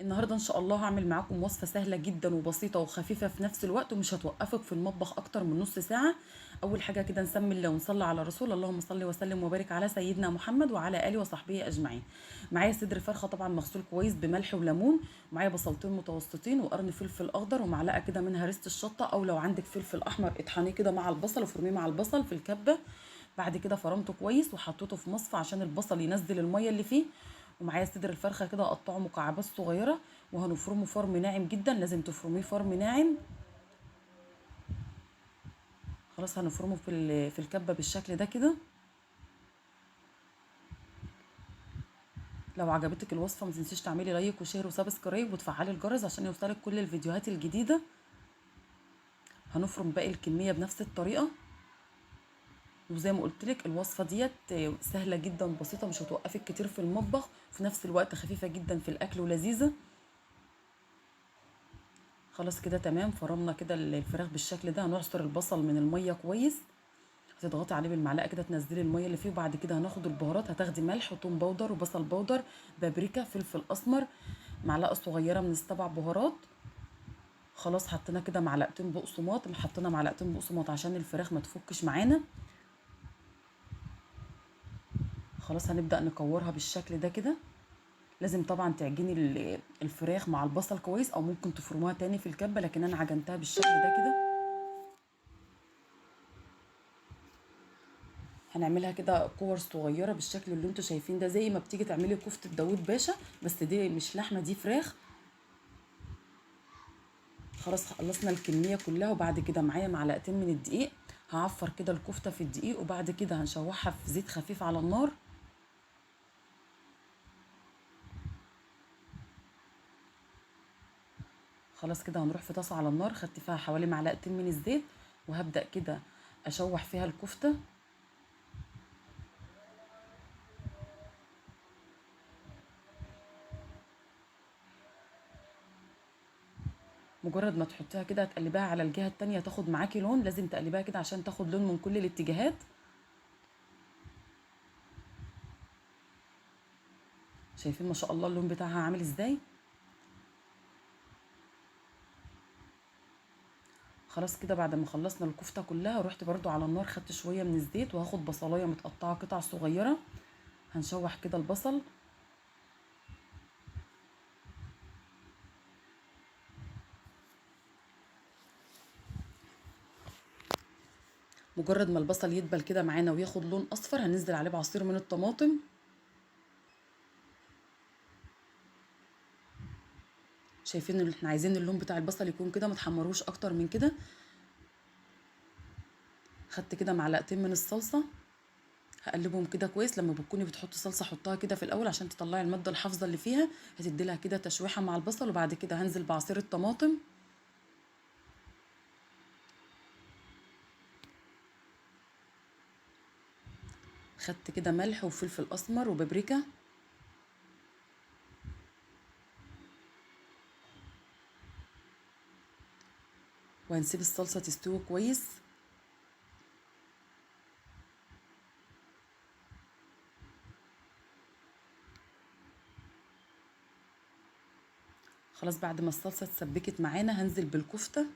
النهارده ان شاء الله هعمل معاكم وصفه سهله جدا وبسيطه وخفيفه في نفس الوقت ومش هتوقفك في المطبخ اكتر من نص ساعه. اول حاجه كده نسمي الله ونصلي على رسول، اللهم صل وسلم وبارك على سيدنا محمد وعلى اله وصحبه اجمعين. معايا صدر فرخه طبعا مغسول كويس بملح وليمون، ومعايا بصلتين متوسطين وقرن فلفل اخضر ومعلقه كده منها ريسه الشطه، او لو عندك فلفل احمر اطحنيه كده مع البصل وفرميه مع البصل في الكبه. بعد كده فرمته كويس وحطيته في مصفى عشان البصل ينزل الميه اللي فيه. ومعايا صدر الفرخه كده اقطعه مكعبات صغيره، وهنفرمه فرم ناعم جدا، لازم تفرميه فرم ناعم. خلاص هنفرمه في الكبه بالشكل ده كده. لو عجبتك الوصفه ما تنسيش تعملي لايك وشير وسبسكرايب وتفعلي الجرس عشان يوصلك كل الفيديوهات الجديده. هنفرم باقي الكميه بنفس الطريقه. وزي ما قلت لك الوصفه ديت سهله جدا وبسيطه، مش هتوقفك كتير في المطبخ، وفي نفس الوقت خفيفه جدا في الاكل ولذيذه. خلاص كده تمام، فرمنا كده الفراخ بالشكل ده. هنعصر البصل من الميه كويس، هتضغطي عليه بالمعلقه كده تنزلي الميه اللي فيه. وبعد كده هناخد البهارات، هتاخدي ملح وثوم باودر وبصل باودر، بابريكا، فلفل اسمر، معلقه صغيره من السبع بهارات. خلاص حطينا كده معلقتين بقسماط، حطينا معلقتين بقسماط عشان الفراخ ما تفكش معانا. خلاص هنبدا نكورها بالشكل ده كده. لازم طبعا تعجني الفراخ مع البصل كويس، او ممكن تفرموها تاني في الكبه، لكن انا عجنتها بالشكل ده كده. هنعملها كده كور صغيره بالشكل اللي انتوا شايفين ده، زي ما بتيجي تعملي كفته داوود باشا، بس دي مش لحمه، دي فراخ. خلاص خلصنا الكميه كلها. وبعد كده معايا معلقتين من الدقيق، هعفر كده الكفته في الدقيق، وبعد كده هنشوحها في زيت خفيف على النار. خلاص كده هنروح في طاسه على النار، خدت فيها حوالي معلقتين من الزيت، وهبدا كده اشوح فيها الكفته. مجرد ما تحطيها كده هتقلبيها على الجهه التانية تاخد معاكي لون، لازم تقلبيها كده عشان تاخد لون من كل الاتجاهات. شايفين ما شاء الله اللون بتاعها عامل ازاي. خلاص كده بعد ما خلصنا الكفته كلها، رحت برضو على النار خدت شويه من الزيت، وهاخد بصلايه متقطعه قطع صغيره. هنشوح كده البصل. مجرد ما البصل يدبل كده معانا وياخد لون اصفر، هننزل عليه بعصير من الطماطم. شايفين ان احنا عايزين اللون بتاع البصل يكون كده، ما تحمروش اكتر من كده. خدت كده معلقتين من الصلصه، هقلبهم كده كويس. لما بتكوني بتحطي صلصه حطها كده في الاول عشان تطلعي الماده الحافظه اللي فيها، هتدي لها كده تشويحه مع البصل. وبعد كده هنزل بعصير الطماطم. خدت كده ملح وفلفل اسمر وبابريكا. وهنسيب الصلصه تستوي كويس. خلاص بعد ما الصلصه اتسبكت معانا، هنزل بالكفته.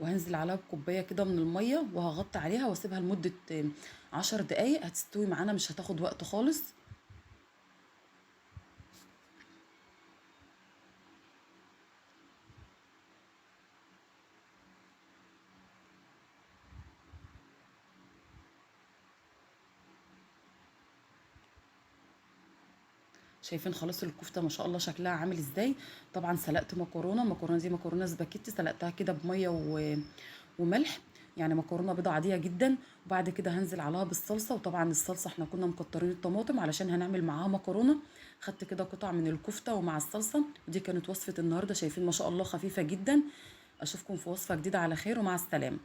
وهنزل عليها بكوبايه كده من الميه، وهغطي عليها واسيبها لمده 10 دقايق. هتستوي معانا، مش هتاخد وقت خالص. شايفين خلاص الكفته ما شاء الله شكلها عامل ازاي. طبعا سلقت مكرونه دي مكرونه سباكيتي، سلقتها كده بميه وملح، يعني مكرونه بيضه عاديه جدا. وبعد كده هنزل عليها بالصلصه، وطبعا الصلصه احنا كنا مكترين الطماطم علشان هنعمل معاها مكرونه. خدت كده قطع من الكفته ومع الصلصه، ودي كانت وصفه النهارده. شايفين ما شاء الله خفيفه جدا. اشوفكم في وصفه جديده على خير، ومع السلامه.